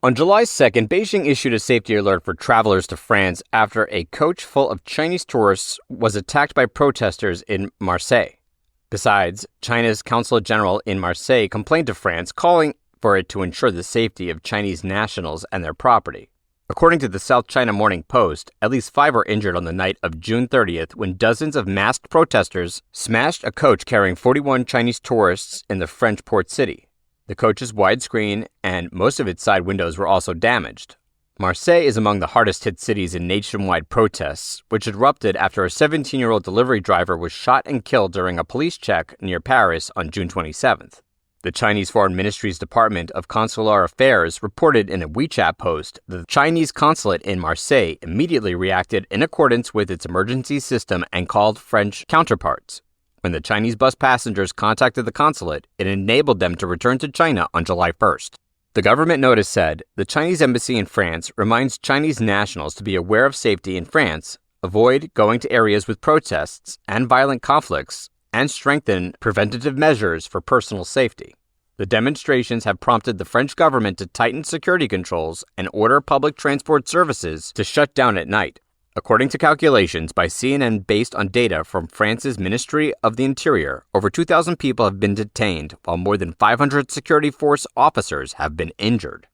On July 2nd, Beijing issued a safety alert for travelers to France after a coach full of Chinese tourists was attacked by protesters in Marseille. Besides, China's Consulate General in Marseille complained to France, calling for it to ensure the safety of Chinese nationals and their property. According to the South China Morning Post, at least 5 were injured on the night of June 30th when dozens of masked protesters smashed a coach carrying 41 Chinese tourists in the French port city. The coach is widescreen, and most of its side windows were also damaged. Marseille is among the hardest-hit cities in nationwide protests, which erupted after a 17-year-old delivery driver was shot and killed during a police check near Paris on June 27th. The Chinese Foreign Ministry's Department of Consular Affairs reported in a WeChat post that the Chinese consulate in Marseille immediately reacted in accordance with its emergency system and called French counterparts. When the Chinese bus passengers contacted the consulate, it enabled them to return to China on July 1st. The government notice said, the Chinese embassy in France reminds Chinese nationals to be aware of safety in France, avoid going to areas with protests and violent conflicts, and strengthen preventative measures for personal safety. The demonstrations have prompted the French government to tighten security controls and order public transport services to shut down at night. According to calculations by CNN based on data from France's Ministry of the Interior, over 2,000 people have been detained, while more than 500 security force officers have been injured.